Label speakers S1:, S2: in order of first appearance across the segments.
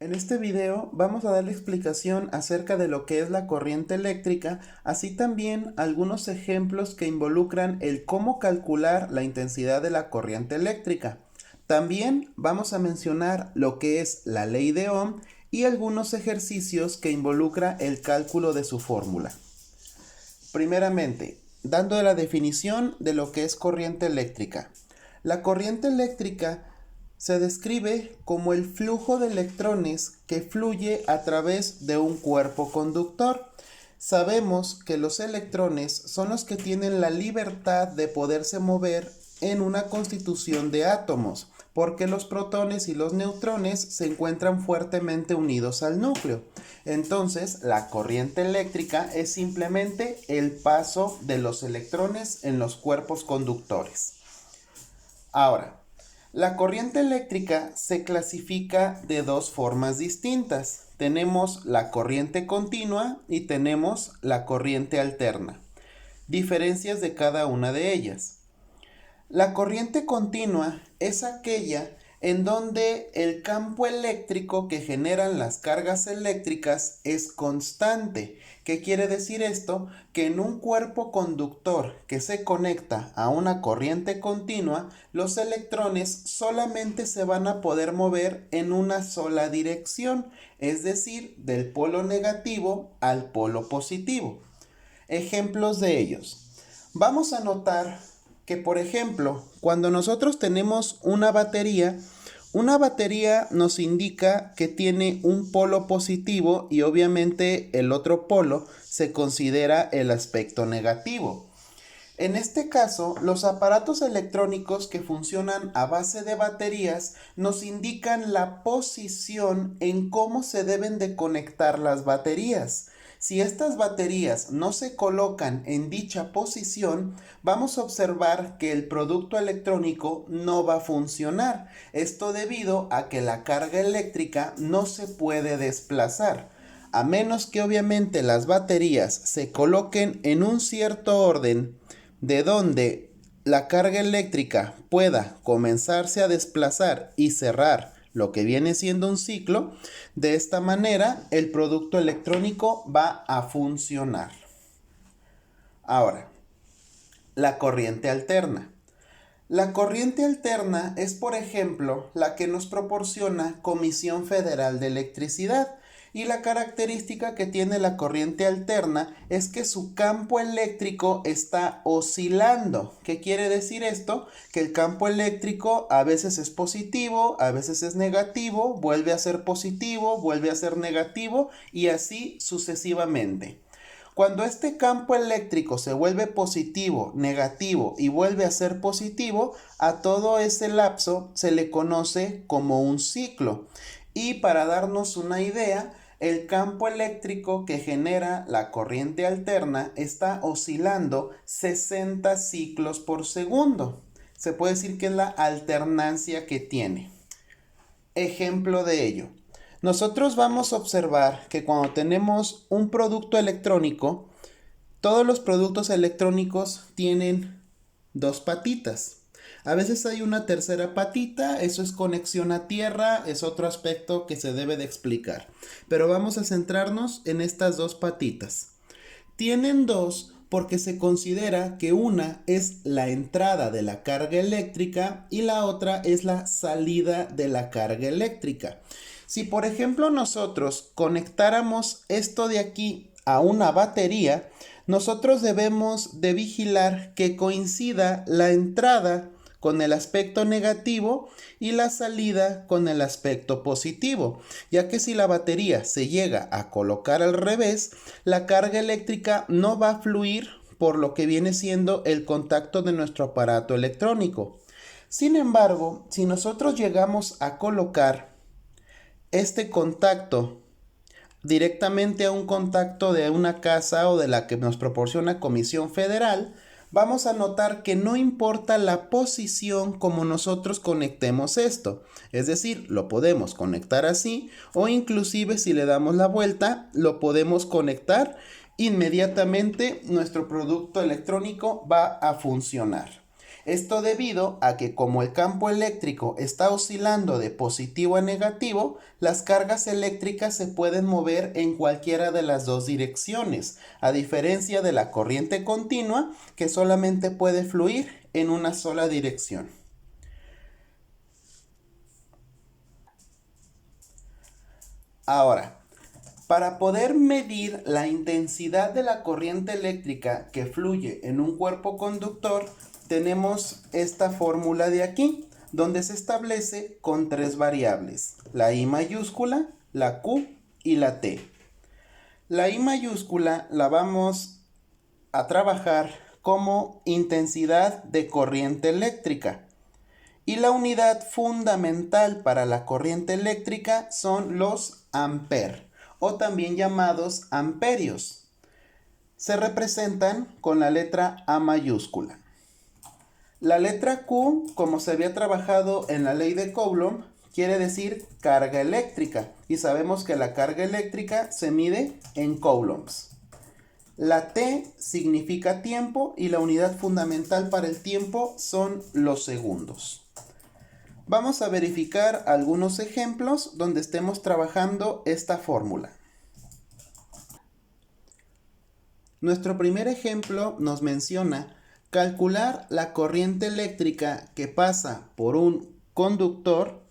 S1: En este video vamos a dar la explicación acerca de lo que es la corriente eléctrica, así también algunos ejemplos que involucran el cómo calcular la intensidad de la corriente eléctrica. También vamos a mencionar lo que es la ley de Ohm y algunos ejercicios que involucra el cálculo de su fórmula. Primeramente, dando la definición de lo que es corriente eléctrica. La corriente eléctrica se describe como el flujo de electrones que fluye a través de un cuerpo conductor. Sabemos que los electrones son los que tienen la libertad de poderse mover en una constitución de átomos, porque los protones y los neutrones se encuentran fuertemente unidos al núcleo. Entonces, la corriente eléctrica es simplemente el paso de los electrones en los cuerpos conductores. Ahora, la corriente eléctrica se clasifica de dos formas distintas. Tenemos la corriente continua y tenemos la corriente alterna. Diferencias de cada una de ellas. La corriente continua es aquella en donde el campo eléctrico que generan las cargas eléctricas es constante. ¿Qué quiere decir esto? Que en un cuerpo conductor que se conecta a una corriente continua, los electrones solamente se van a poder mover en una sola dirección, es decir, del polo negativo al polo positivo. Ejemplos de ellos. Vamos a notar que, por ejemplo, cuando nosotros tenemos una batería nos indica que tiene un polo positivo y obviamente el otro polo se considera el aspecto negativo. En este caso, los aparatos electrónicos que funcionan a base de baterías nos indican la posición en cómo se deben de conectar las baterías. Si estas baterías no se colocan en dicha posición, vamos a observar que el producto electrónico no va a funcionar. Esto debido a que la carga eléctrica no se puede desplazar. A menos que obviamente las baterías se coloquen en un cierto orden de donde la carga eléctrica pueda comenzarse a desplazar y cerrar lo que viene siendo un ciclo, de esta manera el producto electrónico va a funcionar. Ahora, la corriente alterna. La corriente alterna es, por ejemplo, la que nos proporciona Comisión Federal de Electricidad. Y la característica que tiene la corriente alterna es que su campo eléctrico está oscilando. ¿Qué quiere decir esto? Que el campo eléctrico a veces es positivo, a veces es negativo, vuelve a ser positivo, vuelve a ser negativo y así sucesivamente. Cuando este campo eléctrico se vuelve positivo, negativo y vuelve a ser positivo, a todo ese lapso se le conoce como un ciclo. Y para darnos una idea, el campo eléctrico que genera la corriente alterna está oscilando 60 ciclos por segundo. Se puede decir que es la alternancia que tiene. Ejemplo de ello. Nosotros vamos a observar que cuando tenemos un producto electrónico, todos los productos electrónicos tienen dos patitas. A veces hay una tercera patita, eso es conexión a tierra, es otro aspecto que se debe de explicar. Pero vamos a centrarnos en estas dos patitas. Tienen dos porque se considera que una es la entrada de la carga eléctrica y la otra es la salida de la carga eléctrica. Si por ejemplo nosotros conectáramos esto de aquí a una batería, nosotros debemos de vigilar que coincida la entrada con el aspecto negativo y la salida con el aspecto positivo, ya que si la batería se llega a colocar al revés, la carga eléctrica no va a fluir por lo que viene siendo el contacto de nuestro aparato electrónico. Sin embargo, si nosotros llegamos a colocar este contacto directamente a un contacto de una casa o de la que nos proporciona Comisión Federal, vamos a notar que no importa la posición como nosotros conectemos esto. Es decir, lo podemos conectar así o inclusive si le damos la vuelta, lo podemos conectar. Inmediatamente nuestro producto electrónico va a funcionar. Esto debido a que como el campo eléctrico está oscilando de positivo a negativo, las cargas eléctricas se pueden mover en cualquiera de las dos direcciones, a diferencia de la corriente continua que solamente puede fluir en una sola dirección. Ahora, para poder medir la intensidad de la corriente eléctrica que fluye en un cuerpo conductor, tenemos esta fórmula de aquí, donde se establece con tres variables, la I mayúscula, la Q y la T. La I mayúscula la vamos a trabajar como intensidad de corriente eléctrica. Y la unidad fundamental para la corriente eléctrica son los amperes, o también llamados amperios. Se representan con la letra A mayúscula. La letra Q, como se había trabajado en la ley de Coulomb, quiere decir carga eléctrica. Y sabemos que la carga eléctrica se mide en coulombs. La T significa tiempo y la unidad fundamental para el tiempo son los segundos. Vamos a verificar algunos ejemplos donde estemos trabajando esta fórmula. Nuestro primer ejemplo nos menciona calcular la corriente eléctrica que pasa por un conductor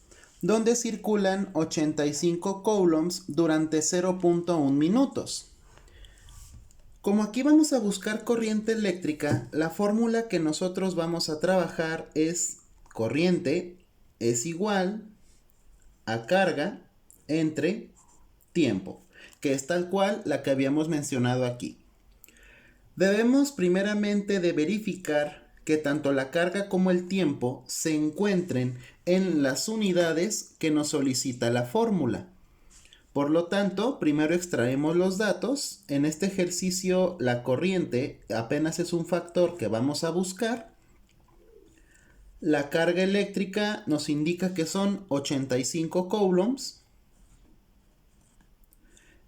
S1: donde circulan 85 coulombs durante 0.1 minutos. Como aquí vamos a buscar corriente eléctrica, la fórmula que nosotros vamos a trabajar es corriente es igual a carga entre tiempo, que es tal cual la que habíamos mencionado aquí. Debemos primeramente de verificar que tanto la carga como el tiempo se encuentren en las unidades que nos solicita la fórmula. Por lo tanto, primero extraemos los datos. En este ejercicio la corriente apenas es un factor que vamos a buscar. La carga eléctrica nos indica que son 85 coulombs.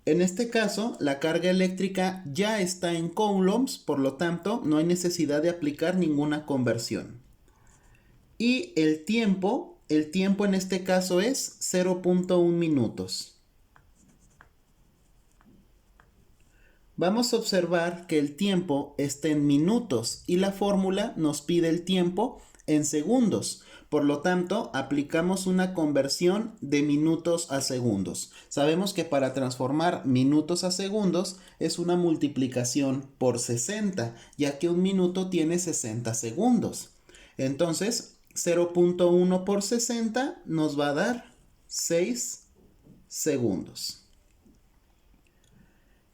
S1: En este caso, la carga eléctrica ya está en coulombs, por lo tanto, no hay necesidad de aplicar ninguna conversión. Y el tiempo en este caso es 0.1 minutos. Vamos a observar que el tiempo está en minutos y la fórmula nos pide el tiempo en segundos. Por lo tanto, aplicamos una conversión de minutos a segundos. Sabemos que para transformar minutos a segundos es una multiplicación por 60, ya que un minuto tiene 60 segundos. Entonces, 0.1 por 60 nos va a dar 6 segundos.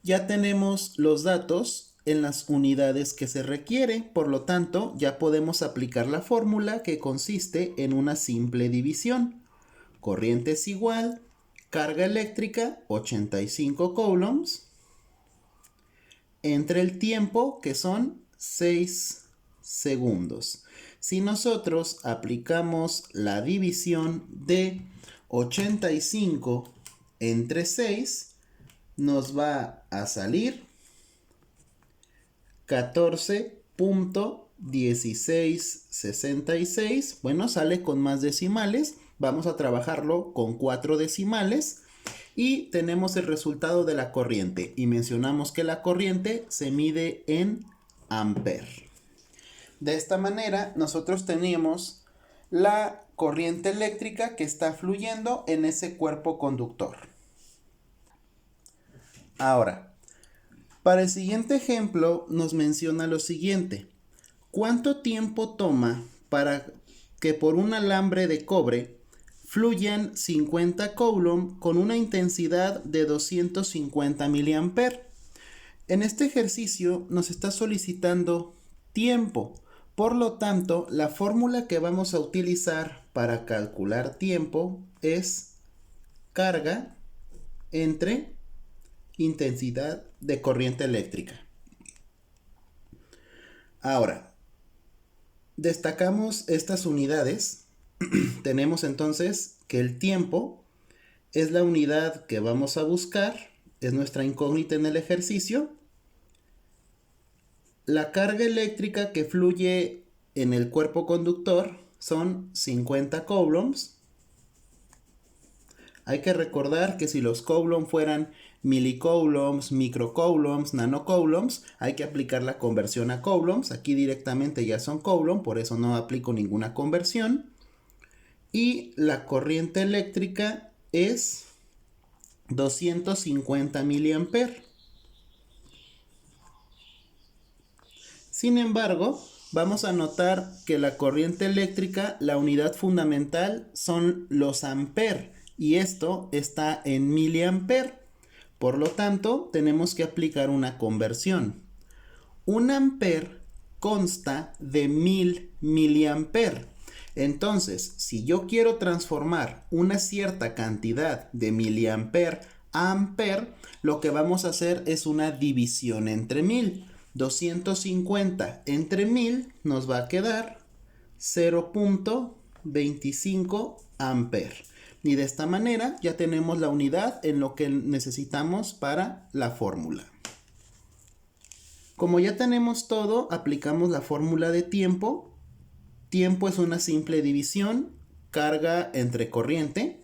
S1: Ya tenemos los datos en las unidades que se requiere, por lo tanto ya podemos aplicar la fórmula que consiste en una simple división. Corriente es igual, carga eléctrica 85 coulombs, entre el tiempo que son 6 segundos. Si nosotros aplicamos la división de 85 entre 6, nos va a salir 14.1666. Bueno, sale con más decimales. Vamos a trabajarlo con 4 decimales. Y tenemos el resultado de la corriente. Y mencionamos que la corriente se mide en amper. De esta manera, nosotros tenemos la corriente eléctrica que está fluyendo en ese cuerpo conductor. Ahora, para el siguiente ejemplo nos menciona lo siguiente. ¿Cuánto tiempo toma para que por un alambre de cobre fluyan 50 coulomb con una intensidad de 250 mA? En este ejercicio nos está solicitando tiempo. Por lo tanto, la fórmula que vamos a utilizar para calcular tiempo es carga entre intensidad de corriente eléctrica. Ahora, destacamos estas unidades. Tenemos entonces que el tiempo es la unidad que vamos a buscar, es nuestra incógnita en el ejercicio. La carga eléctrica que fluye en el cuerpo conductor son 50 coulombs. Hay que recordar que si los coulombs fueran milicoulombs, microcoulombs, nanocoulombs, hay que aplicar la conversión a coulombs. Aquí directamente ya son coulomb, por eso no aplico ninguna conversión. Y la corriente eléctrica es 250 miliamperes. Sin embargo, vamos a notar que la corriente eléctrica, la unidad fundamental son los amperes, y esto está en miliamperes. Por lo tanto, tenemos que aplicar una conversión. Un ampere consta de 1000 miliamperes. Entonces, si yo quiero transformar una cierta cantidad de miliamper a ampere, lo que vamos a hacer es una división entre 1000. 250 entre 1000 nos va a quedar 0.25 amperes. Y de esta manera ya tenemos la unidad en lo que necesitamos para la fórmula. Como ya tenemos todo, aplicamos la fórmula de tiempo. Tiempo es una simple división, carga entre corriente.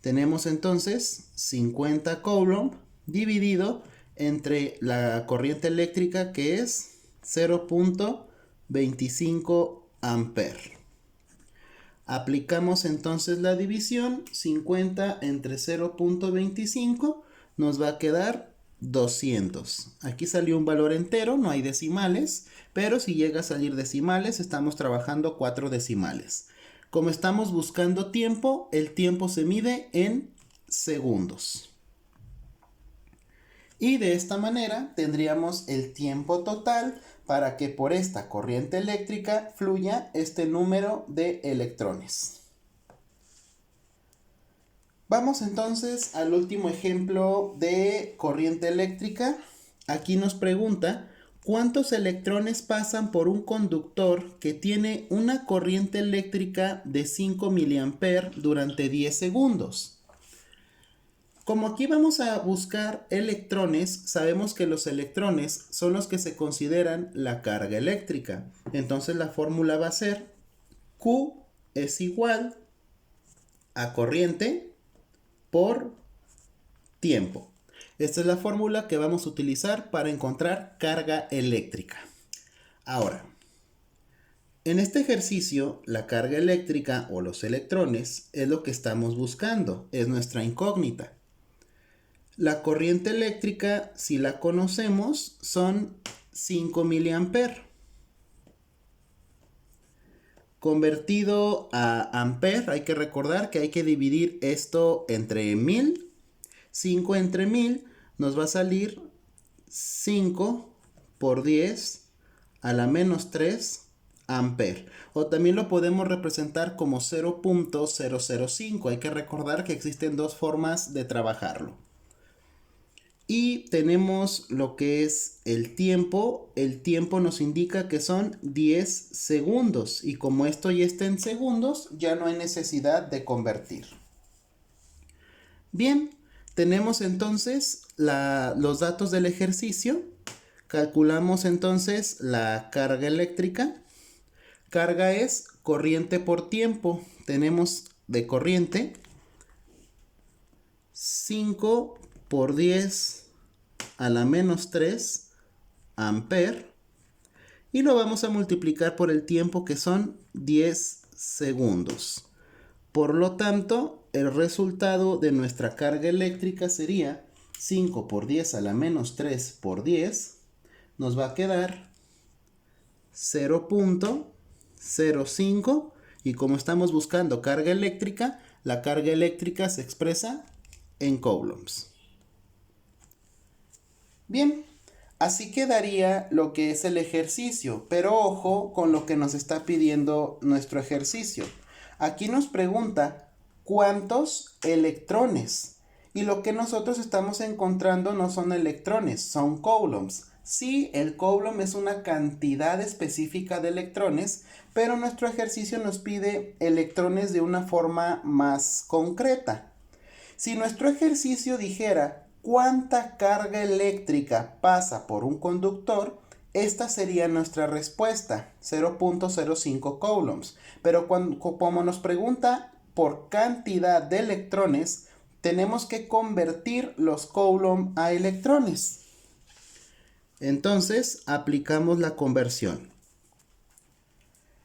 S1: Tenemos entonces 50 coulomb dividido entre la corriente eléctrica, que es 0.25 amperes. Aplicamos entonces la división, 50 entre 0.25 nos va a quedar 200. Aquí salió un valor entero, no hay decimales, pero si llega a salir decimales, estamos trabajando 4 decimales. Como estamos buscando tiempo, el tiempo se mide en segundos. Y de esta manera tendríamos el tiempo total para que por esta corriente eléctrica fluya este número de electrones. Vamos entonces al último ejemplo de corriente eléctrica. Aquí nos pregunta cuántos electrones pasan por un conductor que tiene una corriente eléctrica de 5 miliamperes durante 10 segundos. Como aquí vamos a buscar electrones, sabemos que los electrones son los que se consideran la carga eléctrica. Entonces la fórmula va a ser Q es igual a corriente por tiempo. Esta es la fórmula que vamos a utilizar para encontrar carga eléctrica. Ahora, en este ejercicio, la carga eléctrica o los electrones es lo que estamos buscando, es nuestra incógnita. La corriente eléctrica, si la conocemos, son 5 miliamperes. Convertido a amperes, hay que recordar que hay que dividir esto entre 1000. 5 entre 1000 nos va a salir 5 por 10 a la menos 3 amperes. O también lo podemos representar como 0.005. Hay que recordar que existen dos formas de trabajarlo. Y tenemos lo que es el tiempo. El tiempo nos indica que son 10 segundos. Y como esto ya está en segundos, ya no hay necesidad de convertir. Bien, tenemos entonces los datos del ejercicio. Calculamos entonces la carga eléctrica. Carga es corriente por tiempo. Tenemos de corriente 5 por 10 a la menos 3 amperes. Y lo vamos a multiplicar por el tiempo, que son 10 segundos. Por lo tanto, el resultado de nuestra carga eléctrica sería 5 por 10 a la menos 3 por 10. Nos va a quedar 0.05. Y como estamos buscando carga eléctrica, la carga eléctrica se expresa en coulombs. Bien, así quedaría lo que es el ejercicio, pero ojo con lo que nos está pidiendo nuestro ejercicio. Aquí nos pregunta cuántos electrones, y lo que nosotros estamos encontrando no son electrones, son coulombs. Sí, el coulomb es una cantidad específica de electrones, pero nuestro ejercicio nos pide electrones de una forma más concreta. Si nuestro ejercicio dijera cuánta carga eléctrica pasa por un conductor, esta sería nuestra respuesta, 0.05 coulombs. Pero como nos pregunta por cantidad de electrones, tenemos que convertir los coulomb a electrones. Entonces, aplicamos la conversión.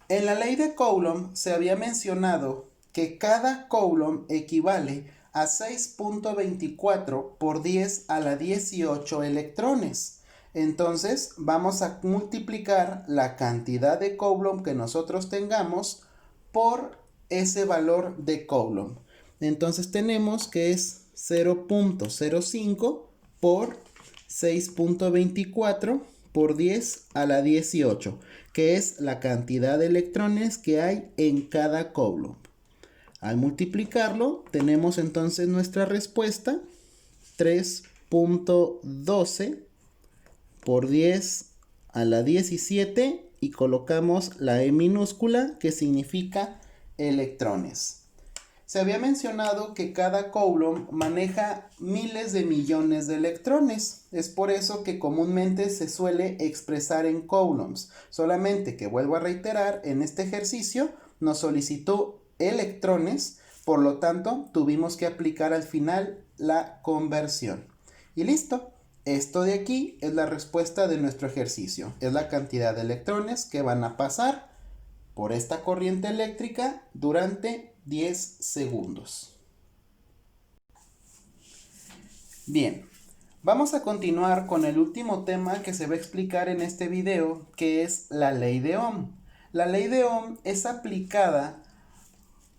S1: En la ley de Coulomb se había mencionado que cada coulomb equivale a 6.24 por 10 a la 18 electrones. Entonces vamos a multiplicar la cantidad de coulomb que nosotros tengamos por ese valor de coulomb. Entonces tenemos que es 0.05 por 6.24 por 10 a la 18, que es la cantidad de electrones que hay en cada coulomb. Al multiplicarlo, tenemos entonces nuestra respuesta, 3.12 por 10 a la 17, y colocamos la E minúscula, que significa electrones. Se había mencionado que cada coulomb maneja miles de millones de electrones. Es por eso que comúnmente se suele expresar en coulombs. Solamente que vuelvo a reiterar, en este ejercicio nos solicitó electrones, por lo tanto tuvimos que aplicar al final la conversión. Y listo. Esto de aquí es la respuesta de nuestro ejercicio. Es la cantidad de electrones que van a pasar por esta corriente eléctrica durante 10 segundos. Bien, vamos a continuar con el último tema que se va a explicar en este video, que es la ley de Ohm. La ley de Ohm es aplicada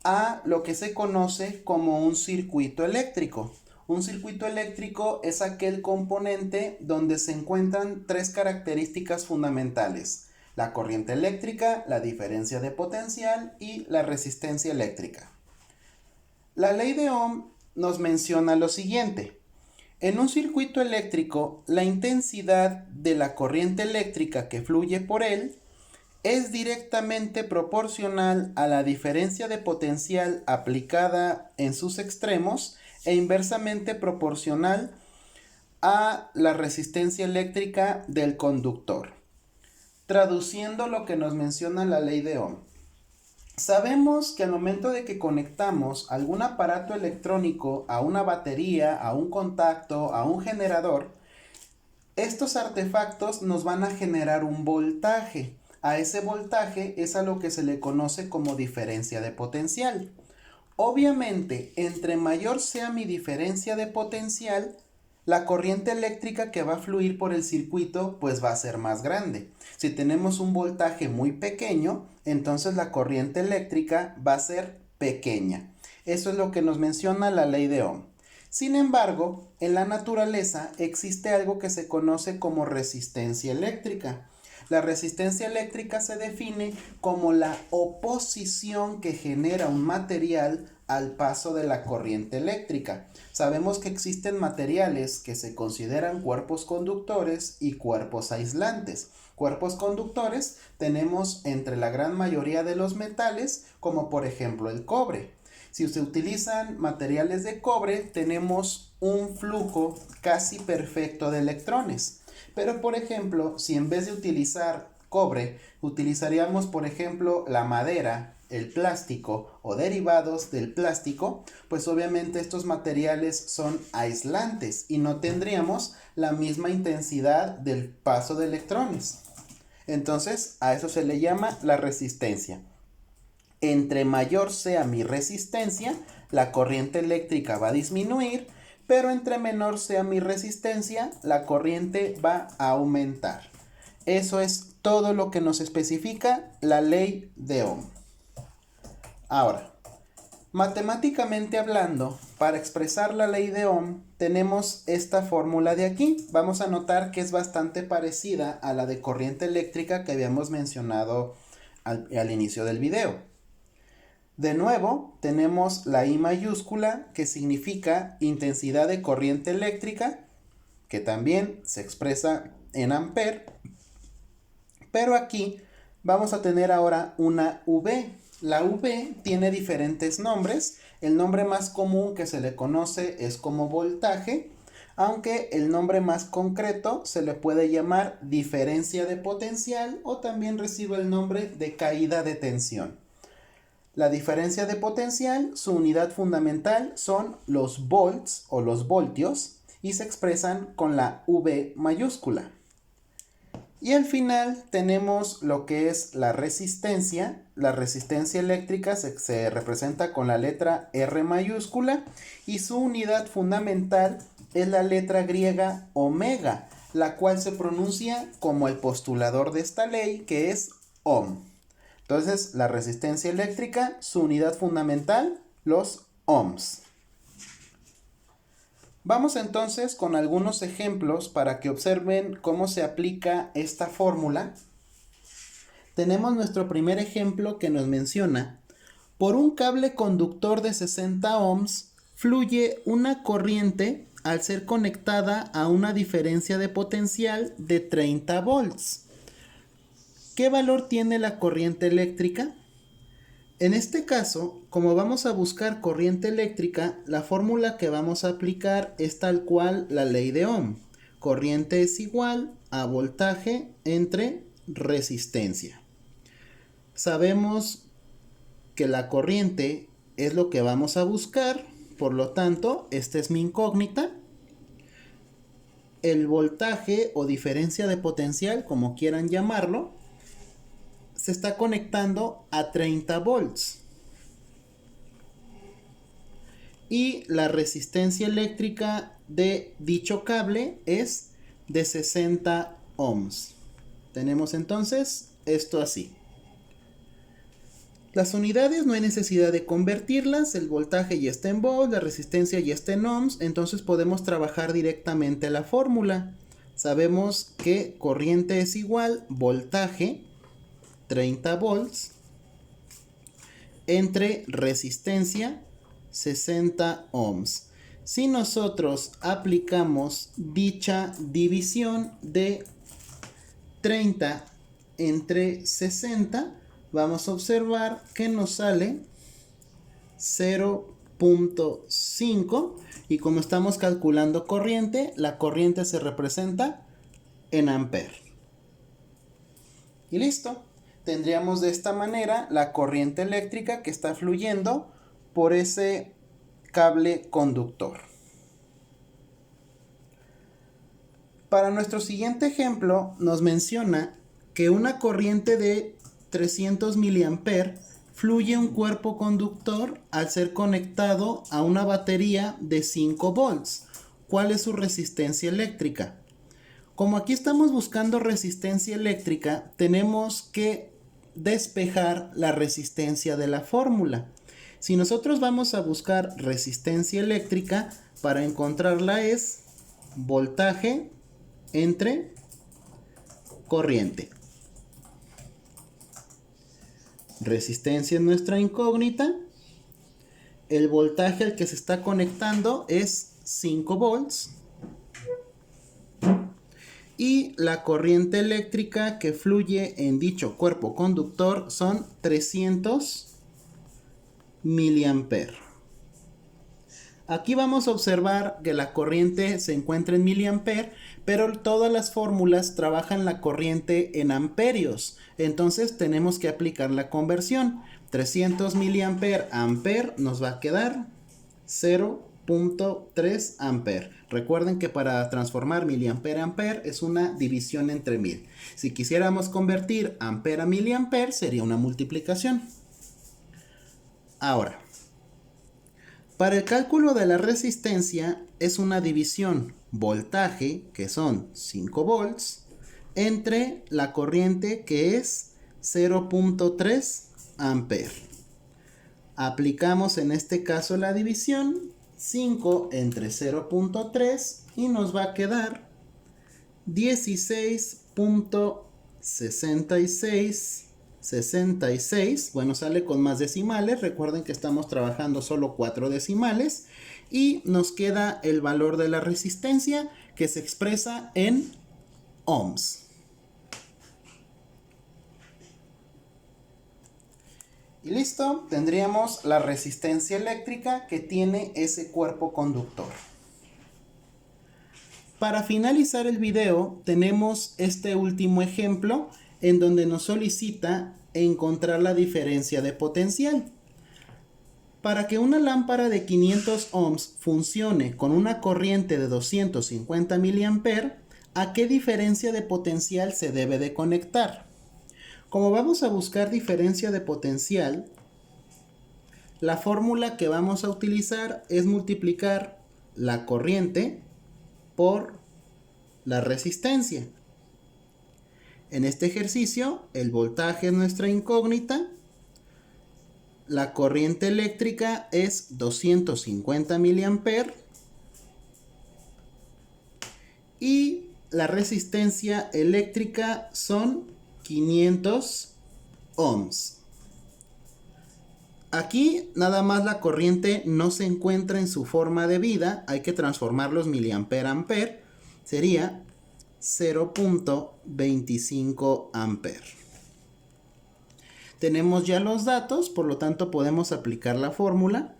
S1: a lo que se conoce como un circuito eléctrico. Un circuito eléctrico es aquel componente donde se encuentran tres características fundamentales: la corriente eléctrica, la diferencia de potencial y la resistencia eléctrica. La ley de Ohm nos menciona lo siguiente: en un circuito eléctrico, la intensidad de la corriente eléctrica que fluye por él es directamente proporcional a la diferencia de potencial aplicada en sus extremos e inversamente proporcional a la resistencia eléctrica del conductor. Traduciendo lo que nos menciona la ley de Ohm, sabemos que al momento de que conectamos algún aparato electrónico a una batería, a un contacto, a un generador, estos artefactos nos van a generar un voltaje. A ese voltaje es a lo que se le conoce como diferencia de potencial. Obviamente, entre mayor sea mi diferencia de potencial, la corriente eléctrica que va a fluir por el circuito pues va a ser más grande. Si tenemos un voltaje muy pequeño, entonces la corriente eléctrica va a ser pequeña. Eso es lo que nos menciona la ley de Ohm. Sin embargo, en la naturaleza existe algo que se conoce como resistencia eléctrica. La resistencia eléctrica se define como la oposición que genera un material al paso de la corriente eléctrica. Sabemos que existen materiales que se consideran cuerpos conductores y cuerpos aislantes. Cuerpos conductores tenemos entre la gran mayoría de los metales, como por ejemplo el cobre. Si se utilizan materiales de cobre, tenemos un flujo casi perfecto de electrones. Pero por ejemplo, si en vez de utilizar cobre, utilizaríamos por ejemplo la madera, el plástico o derivados del plástico, pues obviamente estos materiales son aislantes y no tendríamos la misma intensidad del paso de electrones. Entonces, a eso se le llama la resistencia. Entre mayor sea mi resistencia, la corriente eléctrica va a disminuir, pero entre menor sea mi resistencia, la corriente va a aumentar. Eso es todo lo que nos especifica la ley de Ohm. Ahora, matemáticamente hablando, para expresar la ley de Ohm, tenemos esta fórmula de aquí. Vamos a notar que es bastante parecida a la de corriente eléctrica que habíamos mencionado al inicio del video. De nuevo, tenemos la I mayúscula, que significa intensidad de corriente eléctrica, que también se expresa en ampere. Pero aquí vamos a tener ahora una V. La V tiene diferentes nombres. El nombre más común que se le conoce es como voltaje, aunque el nombre más concreto se le puede llamar diferencia de potencial o también recibe el nombre de caída de tensión. La diferencia de potencial, su unidad fundamental son los volts o los voltios y se expresan con la V mayúscula. Y al final tenemos lo que es la resistencia. La resistencia eléctrica se representa con la letra R mayúscula y su unidad fundamental es la letra griega omega, la cual se pronuncia como el postulador de esta ley, que es ohm. Entonces, la resistencia eléctrica, su unidad fundamental, los ohms. Vamos entonces con algunos ejemplos para que observen cómo se aplica esta fórmula. Tenemos nuestro primer ejemplo que nos menciona: por un cable conductor de 60 ohms fluye una corriente al ser conectada a una diferencia de potencial de 30 volts. ¿Qué valor tiene la corriente eléctrica? En este caso, como vamos a buscar corriente eléctrica, la fórmula que vamos a aplicar es tal cual la ley de Ohm. Corriente es igual a voltaje entre resistencia. Sabemos que la corriente es lo que vamos a buscar, por lo tanto, esta es mi incógnita. El voltaje o diferencia de potencial, como quieran llamarlo, se está conectando a 30 volts. Y la resistencia eléctrica de dicho cable es de 60 ohms. Tenemos entonces esto así. Las unidades no hay necesidad de convertirlas, el voltaje ya está en volts, la resistencia ya está en ohms, entonces podemos trabajar directamente la fórmula. Sabemos que corriente es igual voltaje 30 volts entre resistencia 60 ohms. Si nosotros aplicamos dicha división de 30 entre 60, vamos a observar que nos sale 0.5 y como estamos calculando corriente, la corriente se representa en amperes. Y listo. Tendríamos de esta manera la corriente eléctrica que está fluyendo por ese cable conductor. Para nuestro siguiente ejemplo nos menciona que una corriente de 300 mA fluye un cuerpo conductor al ser conectado a una batería de 5 volts. ¿Cuál es su resistencia eléctrica? Como aquí estamos buscando resistencia eléctrica, tenemos que despejar la resistencia de la fórmula. Si nosotros vamos a buscar resistencia eléctrica, para encontrarla es voltaje entre corriente. Resistencia es nuestra incógnita. El voltaje al que se está conectando es 5 volts. Y la corriente eléctrica que fluye en dicho cuerpo conductor son 300 miliamperes. Aquí vamos a observar que la corriente se encuentra en miliamperes, pero todas las fórmulas trabajan la corriente en amperios. Entonces tenemos que aplicar la conversión. 300 miliamperes a ampere nos va a quedar 0.3 amperes. Recuerden que para transformar miliampere a ampere es una división entre 1000. Si quisiéramos convertir ampere a miliampere sería una multiplicación. Ahora, para el cálculo de la resistencia es una división voltaje, que son 5 volts, entre la corriente, que es 0.3 amperes. Aplicamos en este caso la división 5 entre 0.3 y nos va a quedar 16.66. Bueno, sale con más decimales. Recuerden que estamos trabajando solo 4 decimales. Y nos queda el valor de la resistencia que se expresa en ohms. Y listo, tendríamos la resistencia eléctrica que tiene ese cuerpo conductor. Para finalizar el video tenemos este último ejemplo en donde nos solicita encontrar la diferencia de potencial. Para que una lámpara de 500 ohms funcione con una corriente de 250 mA, ¿a qué diferencia de potencial se debe de conectar? Como vamos a buscar diferencia de potencial, la fórmula que vamos a utilizar es multiplicar la corriente por la resistencia. En este ejercicio, el voltaje es nuestra incógnita. La corriente eléctrica es 250 mA y la resistencia eléctrica son 500 ohms. Aquí nada más la corriente no se encuentra en su forma de vida, hay que transformar los miliampere-ampere, sería 0.25 ampere. Tenemos ya los datos, por lo tanto podemos aplicar la fórmula.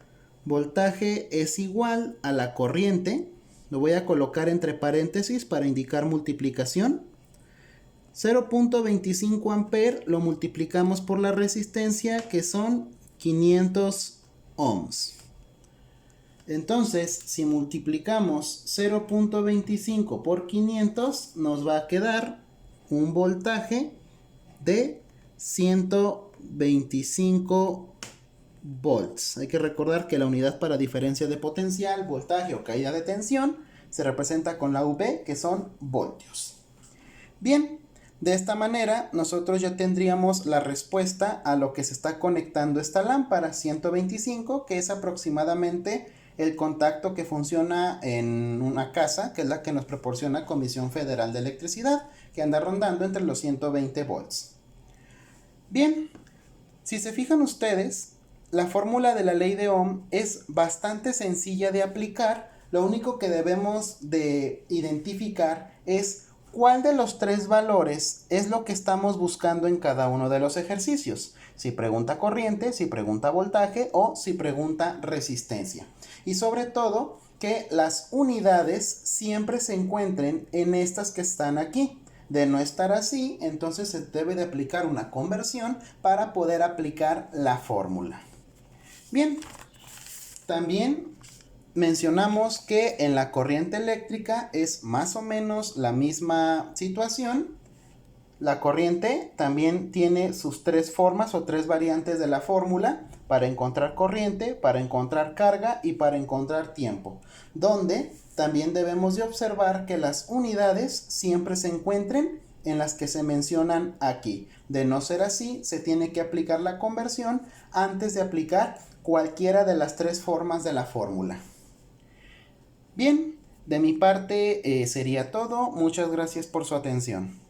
S1: Voltaje es igual a la corriente, lo voy a colocar entre paréntesis para indicar multiplicación. 0.25 ampere lo multiplicamos por la resistencia, que son 500 ohms. Entonces, si multiplicamos 0.25 por 500, nos va a quedar un voltaje de 125 volts. Hay que recordar que la unidad para diferencia de potencial, voltaje o caída de tensión se representa con la V, que son voltios. Bien, de esta manera nosotros ya tendríamos la respuesta a lo que se está conectando esta lámpara, 125, que es aproximadamente el contacto que funciona en una casa, que es la que nos proporciona Comisión Federal de Electricidad, que anda rondando entre los 120 volts. Bien, si se fijan ustedes, la fórmula de la ley de Ohm es bastante sencilla de aplicar. Lo único que debemos de identificar es cuál de los tres valores es lo que estamos buscando en cada uno de los ejercicios. Si pregunta corriente, si pregunta voltaje o si pregunta resistencia. Y sobre todo, que las unidades siempre se encuentren en estas que están aquí. De no estar así, entonces se debe de aplicar una conversión para poder aplicar la fórmula. Bien, también mencionamos que en la corriente eléctrica es más o menos la misma situación. La corriente también tiene sus tres formas o tres variantes de la fórmula para encontrar corriente, para encontrar carga y para encontrar tiempo, donde también debemos de observar que las unidades siempre se encuentren en las que se mencionan aquí. De no ser así, se tiene que aplicar la conversión antes de aplicar cualquiera de las tres formas de la fórmula. Bien, de mi parte sería todo. Muchas gracias por su atención.